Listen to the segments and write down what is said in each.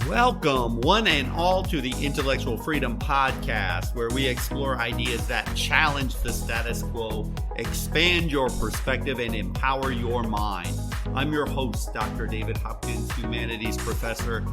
Welcome, one and all, to the Intellectual Freedom Podcast, where we explore ideas that challenge the status quo, expand your perspective, and empower your mind. I'm your host, Dr. David Hopkins, humanities professor,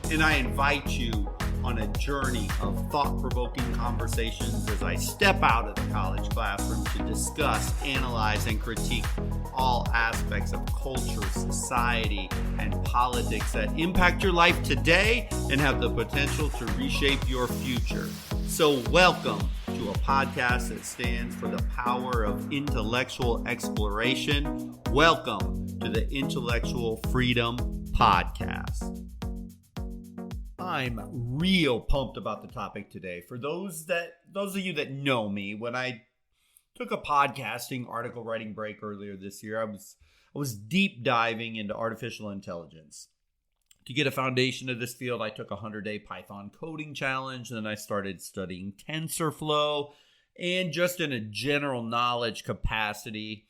and I invite you on a journey of thought-provoking conversations as I step out of the college classroom to discuss, analyze, and critique all aspects of culture, society, and politics that impact your life today and have the potential to reshape your future. So welcome to a podcast that stands for the power of intellectual exploration. Welcome to the Intellectual Freedom Podcast. I'm real pumped about the topic today. For those of you that know me, when I took a podcasting article writing break earlier this year, I was deep diving into artificial intelligence. To get a foundation of this field, I took a 100-day Python coding challenge, and then I started studying TensorFlow, and just in a general knowledge capacity,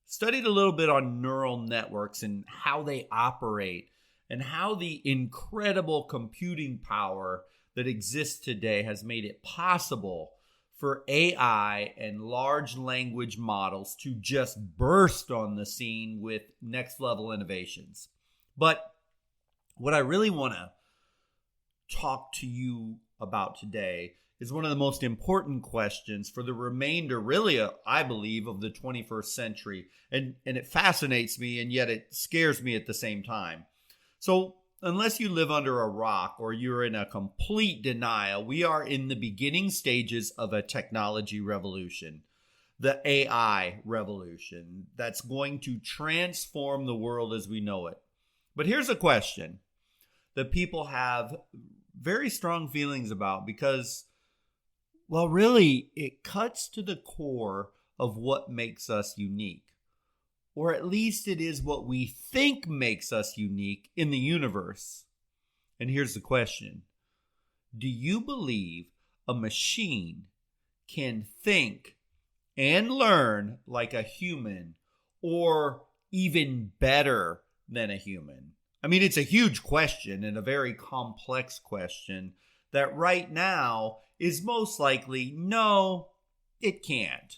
studied a little bit on neural networks and how they operate, and how the incredible computing power that exists today has made it possible for AI and large language models to just burst on the scene with next level innovations. But what I really want to talk to you about today is one of the most important questions for the remainder, really, I believe, of the 21st century. And it fascinates me, and yet it scares me at the same time. So unless you live under a rock or you're in a complete denial, we are in the beginning stages of a technology revolution, the AI revolution, that's going to transform the world as we know it. But here's a question that people have very strong feelings about because, well, really, it cuts to the core of what makes us unique. Or at least it is what we think makes us unique in the universe. And here's the question. Do you believe a machine can think and learn like a human, or even better than a human? I mean, it's a huge question and a very complex question that right now is most likely no, it can't.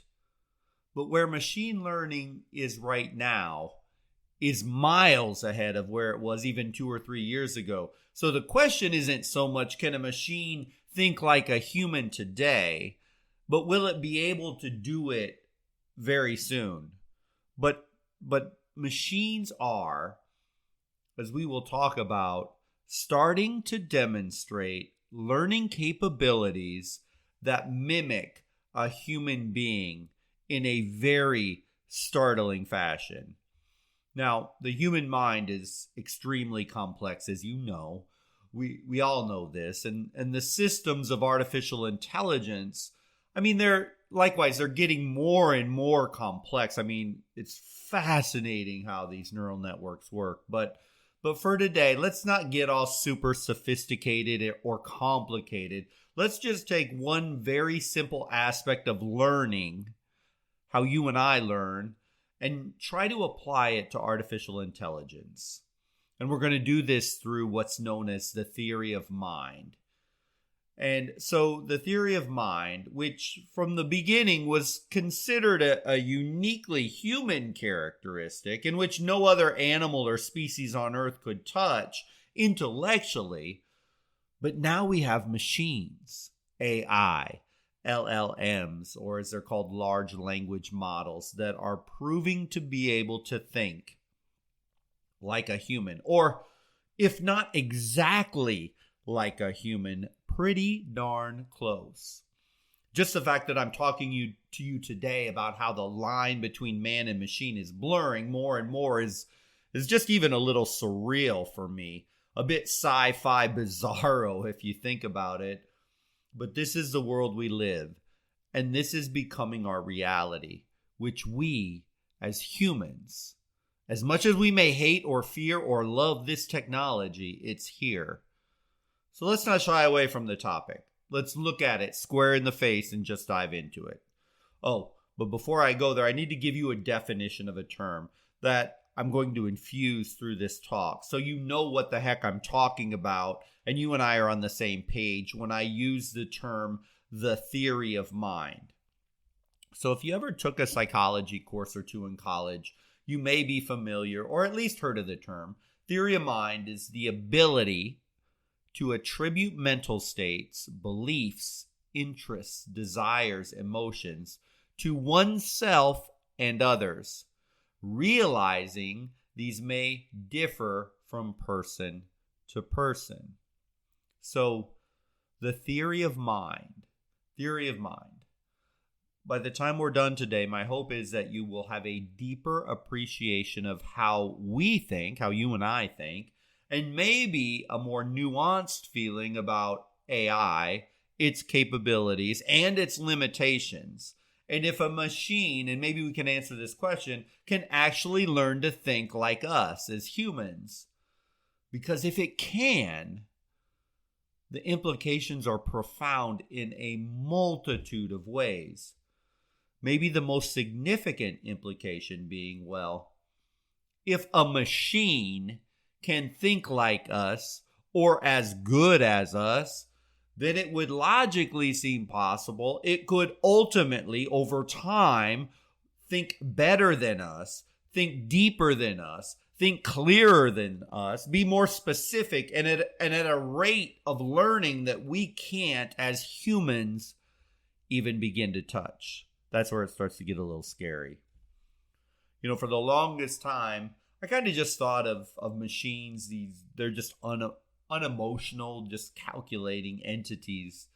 But where machine learning is right now is miles ahead of where it was even 2 or 3 years ago. So the question isn't so much, can a machine think like a human today, but will it be able to do it very soon? But machines are, as we will talk about, starting to demonstrate learning capabilities that mimic a human being in a very startling fashion. Now, the human mind is extremely complex, as you know. We all know this. And the systems of artificial intelligence, I mean, they're getting more and more complex. I mean, it's fascinating how these neural networks work. But for today, let's not get all super sophisticated or complicated. Let's just take one very simple aspect of learning, how you and I learn, and try to apply it to artificial intelligence. And we're going to do this through what's known as the theory of mind. And so the theory of mind, which from the beginning was considered a uniquely human characteristic in which no other animal or species on Earth could touch intellectually, but now we have machines, AI, LLMs, or as they're called, large language models, that are proving to be able to think like a human, or if not exactly like a human, pretty darn close. Just the fact that I'm talking to you today about how the line between man and machine is blurring more and more is just even a little surreal for me, a bit sci-fi bizarro if you think about it. But this is the world we live, and this is becoming our reality, which we, as humans, as much as we may hate or fear or love this technology, it's here. So let's not shy away from the topic. Let's look at it square in the face and just dive into it. Oh, but before I go there, I need to give you a definition of a term that I'm going to infuse through this talk, so you know what the heck I'm talking about, and you and I are on the same page when I use the term the theory of mind. So if you ever took a psychology course or two in college, you may be familiar or at least heard of the term. Theory of mind is the ability to attribute mental states, beliefs, interests, desires, emotions to oneself and others, realizing these may differ from person to person. So the theory of mind. By the time we're done today, my hope is that you will have a deeper appreciation of how we think, how you and I think, and maybe a more nuanced feeling about AI, its capabilities, and its limitations. And if a machine, and maybe we can answer this question, can actually learn to think like us as humans. Because if it can, the implications are profound in a multitude of ways. Maybe the most significant implication being, well, if a machine can think like us or as good as us, then it would logically seem possible it could ultimately, over time, think better than us, think deeper than us, think clearer than us, be more specific, and at a rate of learning that we can't, as humans, even begin to touch. That's where it starts to get a little scary. For the longest time, I kind of just thought of machines, they're just unemotional, just calculating entities.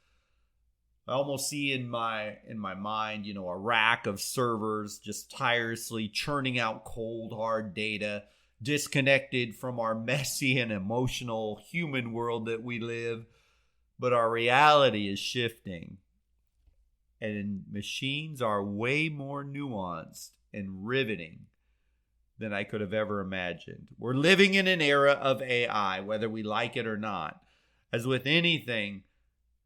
I almost see in my mind, a rack of servers just tirelessly churning out cold, hard data, disconnected from our messy and emotional human world that we live. But our reality is shifting. And machines are way more nuanced and riveting than I could have ever imagined. We're living in an era of AI, whether we like it or not. As with anything,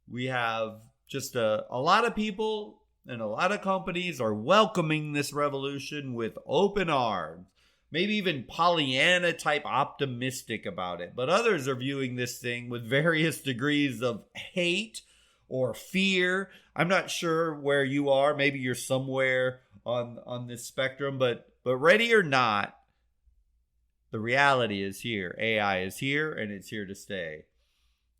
we have just a lot of people and a lot of companies are welcoming this revolution with open arms, maybe even Pollyanna type optimistic about it. But others are viewing this thing with various degrees of hate or fear. I'm not sure where you are. Maybe you're somewhere on this spectrum, but ready or not, the reality is here. AI is here, and it's here to stay.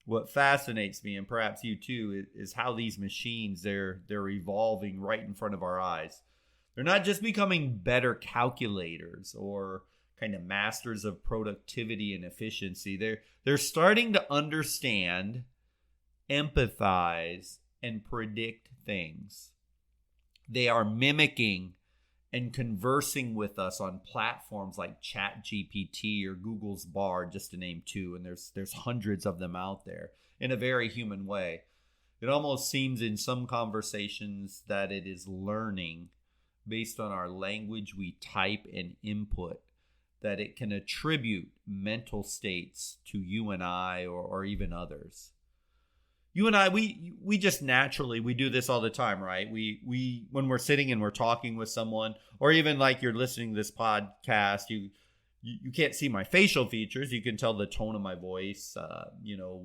What fascinates me, and perhaps you too, is how these machines, they're evolving right in front of our eyes. They're not just becoming better calculators or kind of masters of productivity and efficiency. They're starting to understand, empathize, and predict things. They are mimicking and conversing with us on platforms like ChatGPT or Google's Bard, just to name two, and there's hundreds of them out there, in a very human way. It almost seems in some conversations that it is learning based on our language we type and input, that it can attribute mental states to you and I or even others. You and I, we just naturally, we do this all the time, right? We when we're sitting and we're talking with someone, or even like you're listening to this podcast, you can't see my facial features. You can tell the tone of my voice.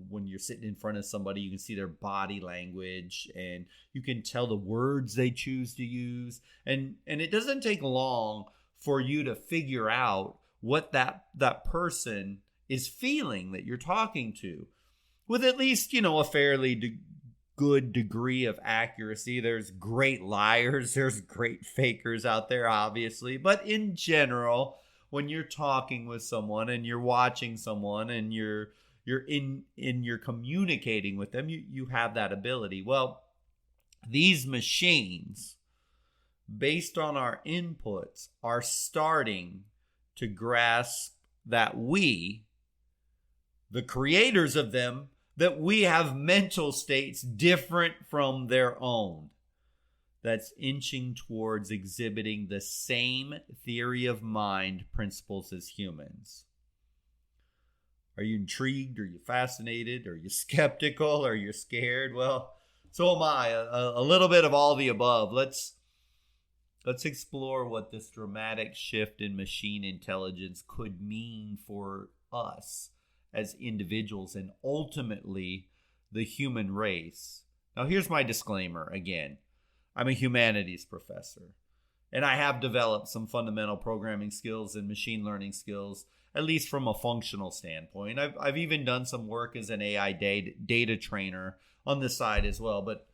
When you're sitting in front of somebody, you can see their body language, and you can tell the words they choose to use. And it doesn't take long for you to figure out what that person is feeling that you're talking to, with at least, a fairly good degree of accuracy. There's great liars, there's great fakers out there, obviously. But in general, when you're talking with someone and you're watching someone and you're communicating with them, you have that ability. Well, these machines, based on our inputs, are starting to grasp that we, the creators of them, that we have mental states different from their own. That's inching towards exhibiting the same theory of mind principles as humans. Are you intrigued? Are you fascinated? Are you skeptical? Are you scared? Well, so am I. A little bit of all the above. Let's Let's explore what this dramatic shift in machine intelligence could mean for us as individuals and ultimately the human race. Now, here's my disclaimer again. I'm a humanities professor, and I have developed some fundamental programming skills and machine learning skills, at least from a functional standpoint. I've even done some work as an AI data trainer on the side as well. But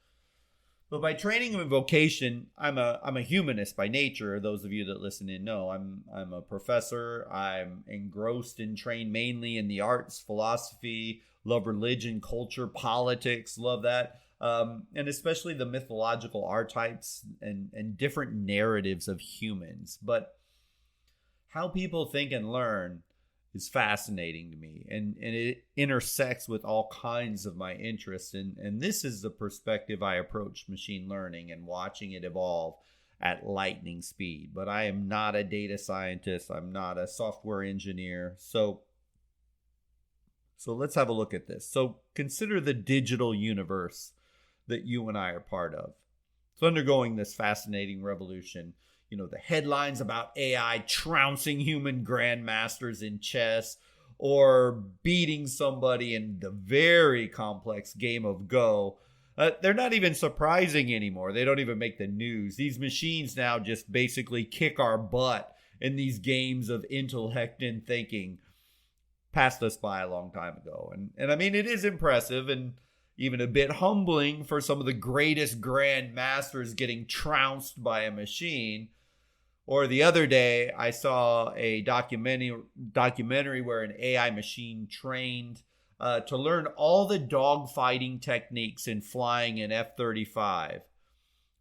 by training and vocation, I'm a humanist by nature. Those of you that listen in know I'm a professor. I'm engrossed and trained mainly in the arts, philosophy, love religion, culture, politics, love that. And especially the mythological archetypes and different narratives of humans. But how people think and learn is fascinating to me, and it intersects with all kinds of my interests. And this is the perspective I approach machine learning and watching it evolve at lightning speed. But I am not a data scientist. I'm not a software engineer. So let's have a look at this. So consider the digital universe that you and I are part of. It's undergoing this fascinating revolution. You know, the headlines about AI trouncing human grandmasters in chess or beating somebody in the very complex game of Go. They're not even surprising anymore. They don't even make the news. These machines now just basically kick our butt in these games of intellect and thinking. Passed us by a long time ago. And I mean, it is impressive and even a bit humbling for some of the greatest grandmasters getting trounced by a machine. Or the other day, I saw a documentary where an AI machine trained to learn all the dogfighting techniques in flying an F-35.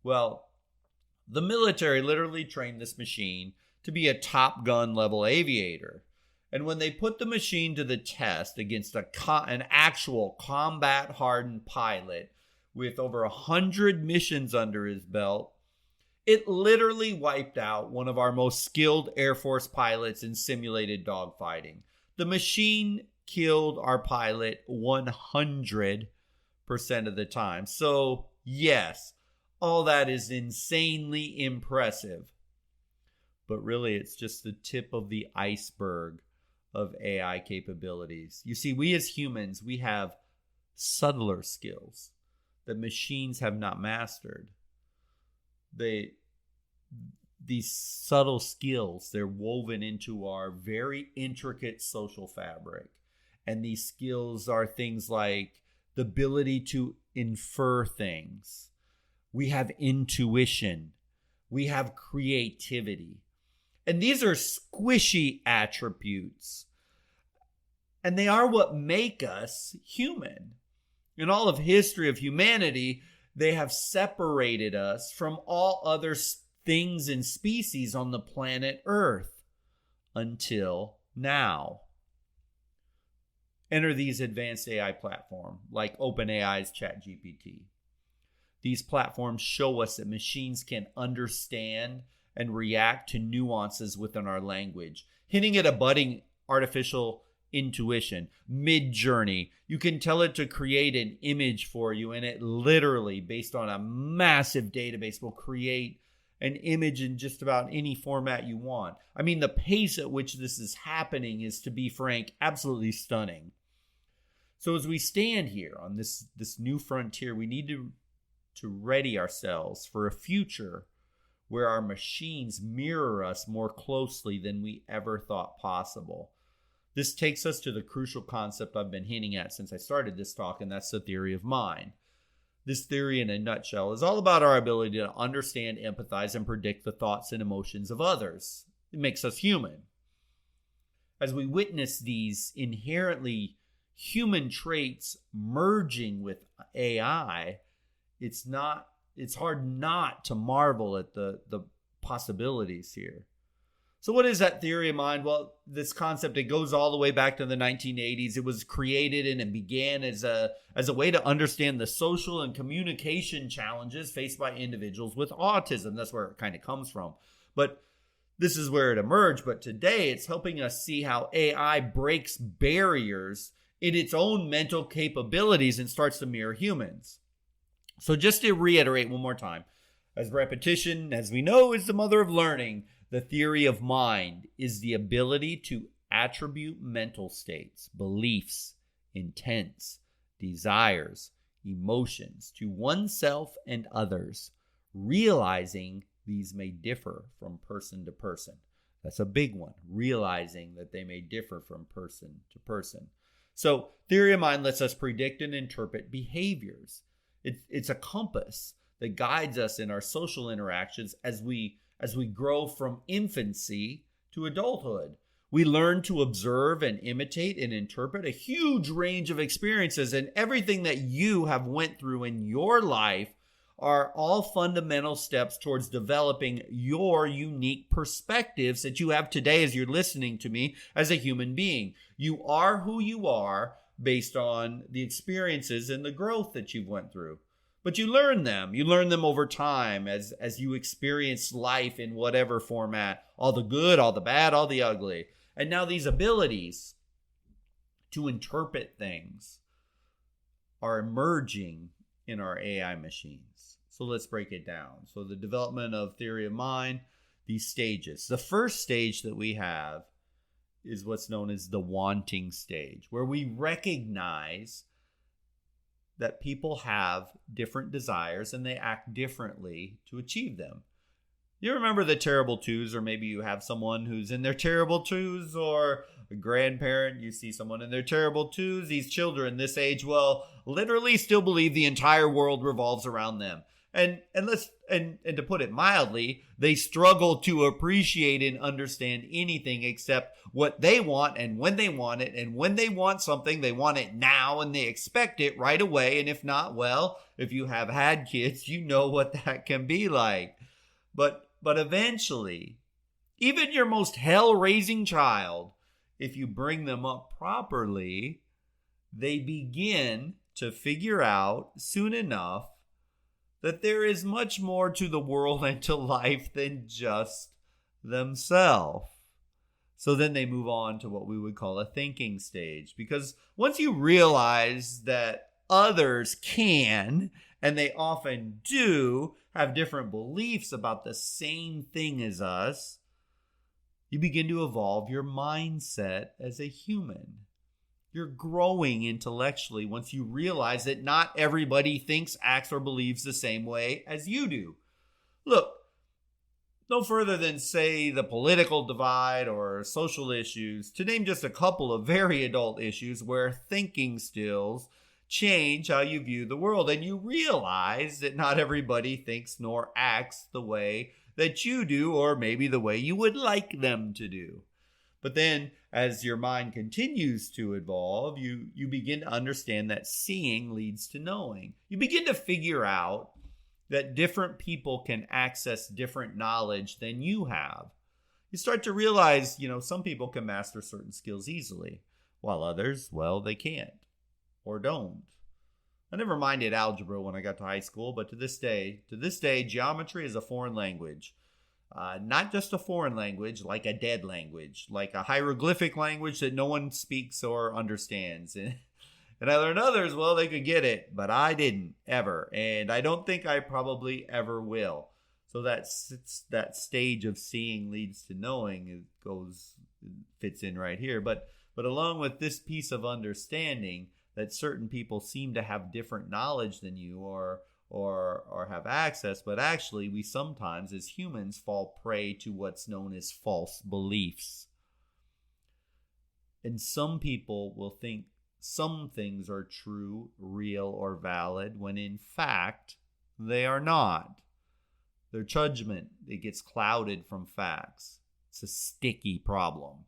Well, the military literally trained this machine to be a Top Gun level aviator. And when they put the machine to the test against an actual combat-hardened pilot with over 100 missions under his belt, it literally wiped out one of our most skilled Air Force pilots in simulated dogfighting. The machine killed our pilot 100% of the time. So, yes, all that is insanely impressive. But really, it's just the tip of the iceberg of AI capabilities. You see, we as humans, we have subtler skills that machines have not mastered. These subtle skills, they're woven into our very intricate social fabric. And these skills are things like the ability to infer things. We have intuition. We have creativity. And these are squishy attributes. And they are what make us human. In all of history of humanity, they have separated us from all other things and species on the planet Earth until now. Enter these advanced AI platforms like OpenAI's ChatGPT. These platforms show us that machines can understand and react to nuances within our language, hinting at a budding artificial intuition. Mid-Journey, you can tell it to create an image for you, and it literally, based on a massive database, will create an image in just about any format you want. I mean, the pace at which this is happening is, to be frank, absolutely stunning. So as we stand here on this new frontier, we need to ready ourselves for a future where our machines mirror us more closely than we ever thought possible. This takes us to the crucial concept I've been hinting at since I started this talk, and that's the theory of mind. This theory, in a nutshell, is all about our ability to understand, empathize, and predict the thoughts and emotions of others. It makes us human. As we witness these inherently human traits merging with AI, it's hard not to marvel at the possibilities here. So what is that theory of mind? Well, this concept, it goes all the way back to the 1980s. It was created and it began as a way to understand the social and communication challenges faced by individuals with autism. That's where it kind of comes from. But this is where it emerged. But today it's helping us see how AI breaks barriers in its own mental capabilities and starts to mirror humans. So just to reiterate one more time, As repetition, as we know, is the mother of learning, the theory of mind is the ability to attribute mental states, beliefs, intents, desires, emotions to oneself and others, realizing these may differ from person to person. That's a big one, realizing that they may differ from person to person. So theory of mind lets us predict and interpret behaviors. It's a compass that guides us in our social interactions as we grow from infancy to adulthood. We learn to observe and imitate and interpret a huge range of experiences, and everything that you have went through in your life are all fundamental steps towards developing your unique perspectives that you have today as you're listening to me as a human being. You are who you are based on the experiences and the growth that you've went through. But you learn them. You learn them over time as you experience life in whatever format, all the good, all the bad, all the ugly. And now these abilities to interpret things are emerging in our AI machines. So let's break it down. So the development of theory of mind, these stages. The first stage that we have is what's known as the wanting stage, where we recognize that people have different desires and they act differently to achieve them. You remember the terrible twos, or maybe you have someone who's in their terrible twos, or a grandparent, you see someone in their terrible twos. These children this age, well, literally still believe the entire world revolves around them. And to put it mildly, they struggle to appreciate and understand anything except what they want and when they want it. And when they want something, they want it now and they expect it right away. And if not, well, if you have had kids, you know what that can be like. But eventually, even your most hell-raising child, if you bring them up properly, they begin to figure out soon enough that there is much more to the world and to life than just themselves. So then they move on to what we would call a thinking stage. Because once you realize that others can, and they often do, have different beliefs about the same thing as us, you begin to evolve your mindset as a human. You're growing intellectually once you realize that not everybody thinks, acts, or believes the same way as you do. Look, no further than, say, the political divide or social issues, to name just a couple of very adult issues where thinking skills change how you view the world. And you realize that not everybody thinks nor acts the way that you do, or maybe the way you would like them to do. But then, as your mind continues to evolve, you begin to understand that seeing leads to knowing. You begin to figure out that different people can access different knowledge than you have. You start to realize, some people can master certain skills easily, while others, well, they can't or don't. I never minded algebra when I got to high school, but to this day, geometry is a foreign language. Not just a foreign language, like a dead language, like a hieroglyphic language that no one speaks or understands. And I learned others, well, they could get it, but I didn't ever. And I don't think I probably ever will. So that stage of seeing leads to knowing fits in right here. But along with this piece of understanding that certain people seem to have different knowledge than you or have access, but actually we sometimes as humans fall prey to what's known as false beliefs. And some people will think some things are true, real, or valid when in fact they are not. Their judgment, it gets clouded from facts. It's a sticky problem,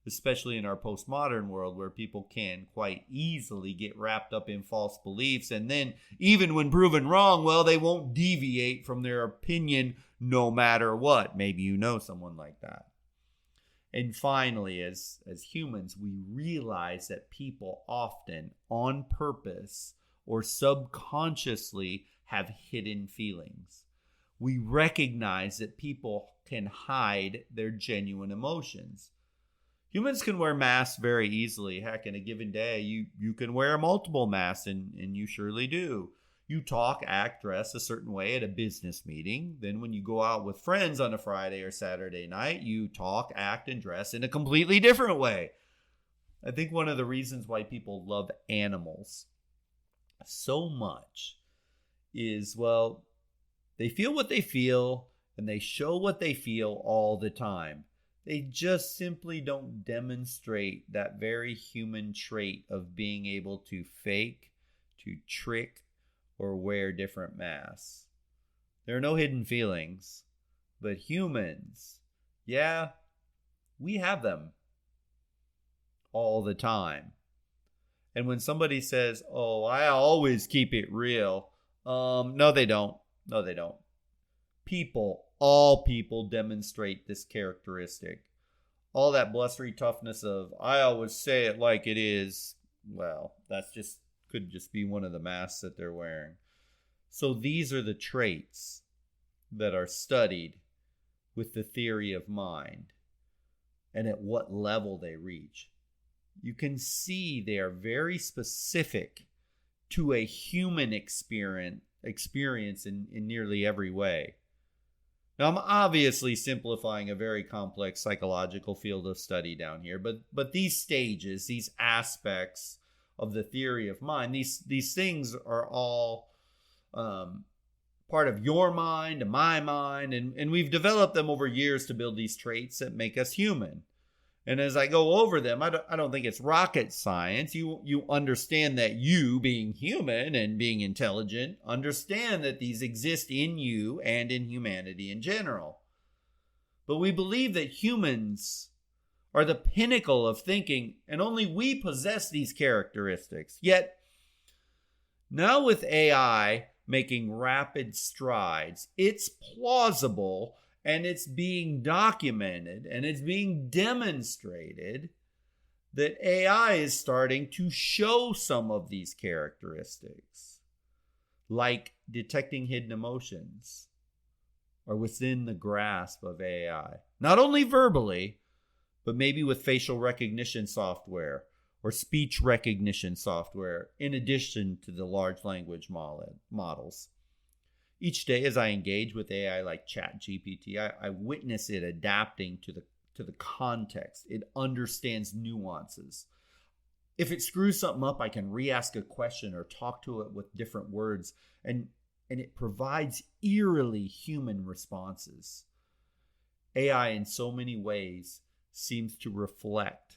especially in our postmodern world where people can quite easily get wrapped up in false beliefs. And then even when proven wrong, well, they won't deviate from their opinion no matter what. Maybe you know someone like that. And finally, as humans, we realize that people often on purpose or subconsciously have hidden feelings. We recognize that people can hide their genuine emotions. Humans can wear masks very easily. Heck, in a given day, you can wear multiple masks, and you surely do. You talk, act, dress a certain way at a business meeting. Then when you go out with friends on a Friday or Saturday night, you talk, act, and dress in a completely different way. I think one of the reasons why people love animals so much is, well, they feel what they feel and they show what they feel all the time. They just simply don't demonstrate that very human trait of being able to fake, to trick, or wear different masks. There are no hidden feelings, but humans, yeah, we have them all the time. And when somebody says, "Oh, I always keep it real," no, they don't. No, they don't. All people demonstrate this characteristic. All that blustery toughness of, "I always say it like it is," well, could just be one of the masks that they're wearing. So these are the traits that are studied with the theory of mind and at what level they reach. You can see they are very specific to a human experience in nearly every way. Now, I'm obviously simplifying a very complex psychological field of study down here, but these stages, these aspects of the theory of mind, these things are all part of your mind and my mind, and we've developed them over years to build these traits that make us human. And as I go over them, I don't think it's rocket science. You understand that you, being human and being intelligent, understand that these exist in you and in humanity in general. But we believe that humans are the pinnacle of thinking, and only we possess these characteristics. Yet, now with AI making rapid strides, it's plausible and it's being documented and it's being demonstrated that AI is starting to show some of these characteristics, like detecting hidden emotions, are within the grasp of AI. Not only verbally, but maybe with facial recognition software or speech recognition software, in addition to the large language models. Each day as I engage with AI like ChatGPT, I witness it adapting to the context. It understands nuances. If it screws something up, I can re-ask a question or talk to it with different words, and it provides eerily human responses. AI in so many ways seems to reflect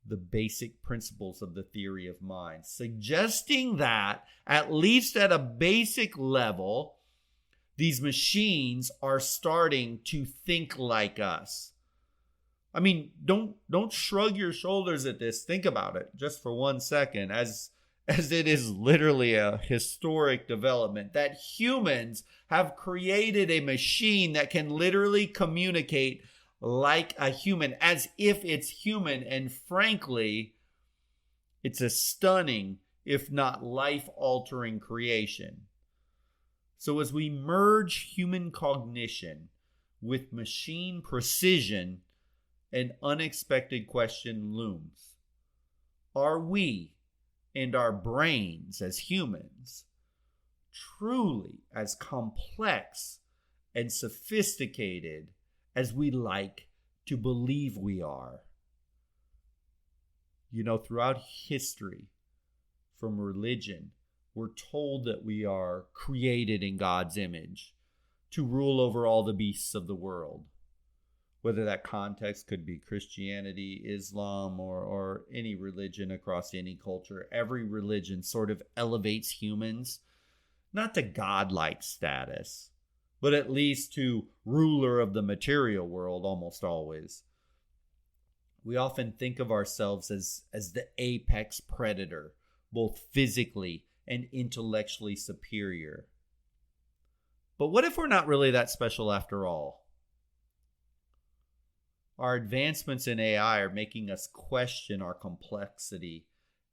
the basic principles of the theory of mind, suggesting that, at least at a basic level, these machines are starting to think like us. I mean, don't shrug your shoulders at this. Think about it just for 1 second, as it is literally a historic development that humans have created a machine that can literally communicate like a human, as if it's human. And frankly, it's a stunning, if not life-altering creation. So as we merge human cognition with machine precision, an unexpected question looms. Are we and our brains as humans truly as complex and sophisticated as we like to believe we are? You know, throughout history, from religion, we're told that we are created in God's image to rule over all the beasts of the world. Whether that context could be Christianity, Islam, or any religion across any culture, every religion sort of elevates humans, not to godlike status, but at least to ruler of the material world almost always. We often think of ourselves as the apex predator, both physically and intellectually superior. But what if we're not really that special after all? Our advancements in AI are making us question our complexity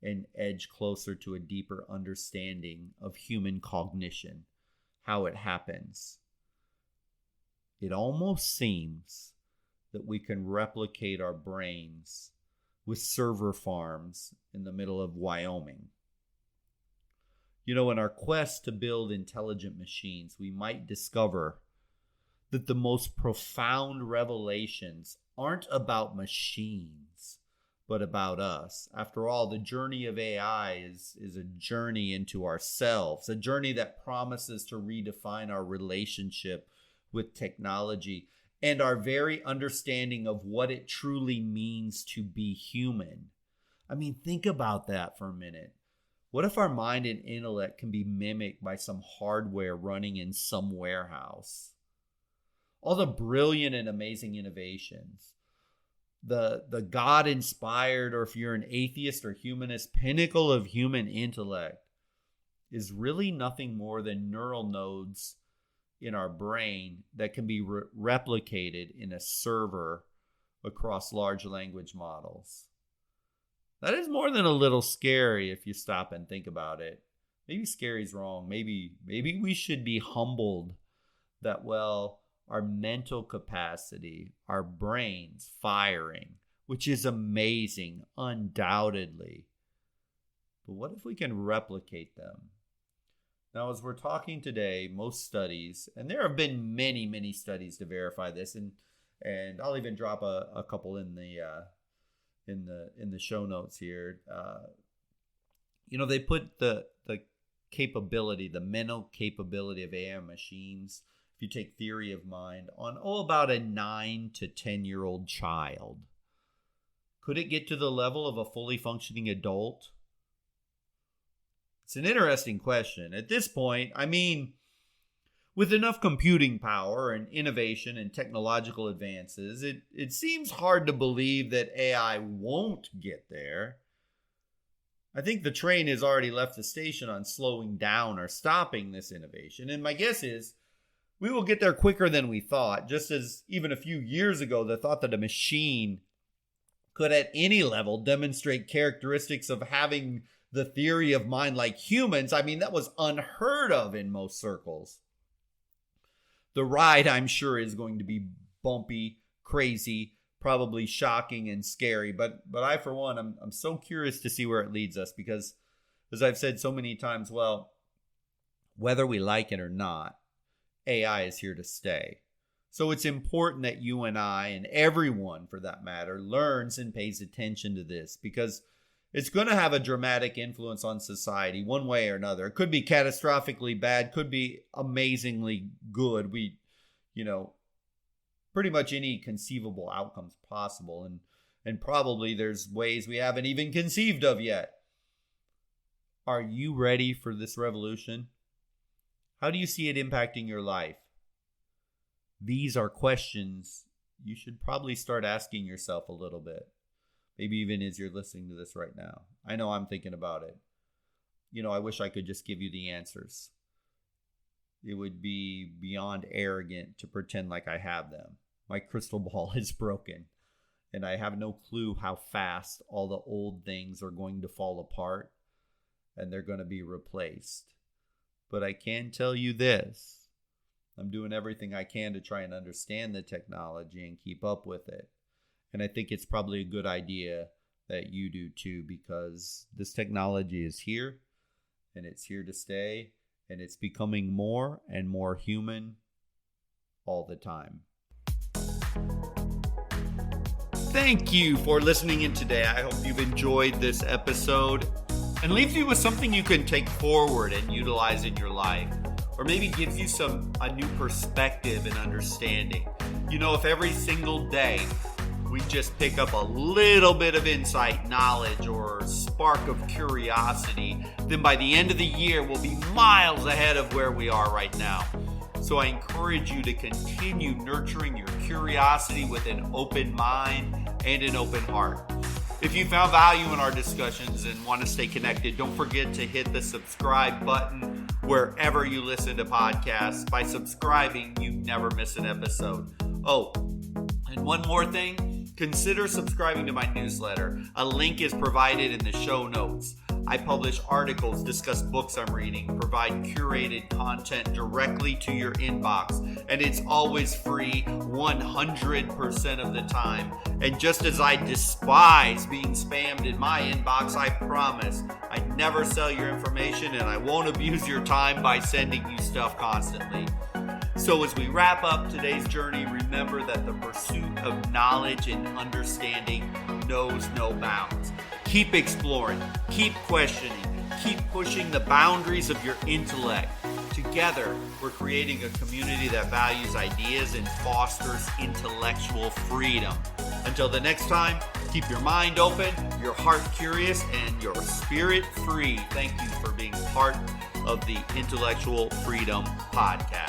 and edge closer to a deeper understanding of human cognition, how it happens. It almost seems that we can replicate our brains with server farms in the middle of Wyoming. In our quest to build intelligent machines, we might discover that the most profound revelations aren't about machines, but about us. After all, the journey of AI is a journey into ourselves, a journey that promises to redefine our relationship with technology and our very understanding of what it truly means to be human. I mean, think about that for a minute. What if our mind and intellect can be mimicked by some hardware running in some warehouse? All the brilliant and amazing innovations, the God-inspired, or if you're an atheist or humanist, pinnacle of human intellect is really nothing more than neural nodes in our brain that can be replicated in a server across large language models. That is more than a little scary if you stop and think about it. Maybe scary is wrong. Maybe we should be humbled that, our mental capacity, our brains firing, which is amazing, undoubtedly. But what if we can replicate them? Now, as we're talking today, most studies, and there have been many, many studies to verify this, and I'll even drop a couple in the show notes here. They put the capability, the mental capability of AI machines, if you take theory of mind, on about a 9 to 10-year-old child. Could it get to the level of a fully functioning adult? It's an interesting question. At this point, with enough computing power and innovation and technological advances, it seems hard to believe that AI won't get there. I think the train has already left the station on slowing down or stopping this innovation. And my guess is we will get there quicker than we thought, just as even a few years ago, the thought that a machine could at any level demonstrate characteristics of having the theory of mind like humans, that was unheard of in most circles. The ride, I'm sure, is going to be bumpy, crazy, probably shocking and scary. But I, for one, I'm so curious to see where it leads us because, as I've said so many times, whether we like it or not, AI is here to stay. So it's important that you and I, and everyone for that matter, learns and pays attention to this because it's going to have a dramatic influence on society one way or another. It could be catastrophically bad, could be amazingly good. Pretty much any conceivable outcomes possible. And probably there's ways we haven't even conceived of yet. Are you ready for this revolution? How do you see it impacting your life? These are questions you should probably start asking yourself a little bit. Maybe even as you're listening to this right now. I know I'm thinking about it. I wish I could just give you the answers. It would be beyond arrogant to pretend like I have them. My crystal ball is broken, and I have no clue how fast all the old things are going to fall apart, and they're going to be replaced. But I can tell you this. I'm doing everything I can to try and understand the technology and keep up with it. And I think it's probably a good idea that you do too, because this technology is here and it's here to stay, and it's becoming more and more human all the time. Thank you for listening in today. I hope you've enjoyed this episode and leaves you with something you can take forward and utilize in your life, or maybe gives you a new perspective and understanding. If every single day we just pick up a little bit of insight, knowledge, or spark of curiosity, then by the end of the year, we'll be miles ahead of where we are right now. So I encourage you to continue nurturing your curiosity with an open mind and an open heart. If you found value in our discussions and want to stay connected, don't forget to hit the subscribe button wherever you listen to podcasts. By subscribing, you never miss an episode. Oh, and one more thing, consider subscribing to my newsletter. A link is provided in the show notes. I publish articles, discuss books I'm reading, provide curated content directly to your inbox, and it's always free 100% of the time. And just as I despise being spammed in my inbox, I promise I never sell your information, and I won't abuse your time by sending you stuff constantly. So as we wrap up today's journey, remember that the pursuit of knowledge and understanding knows no bounds. Keep exploring, keep questioning, keep pushing the boundaries of your intellect. Together, we're creating a community that values ideas and fosters intellectual freedom. Until the next time, keep your mind open, your heart curious, and your spirit free. Thank you for being part of the Intellectual Freedom Podcast.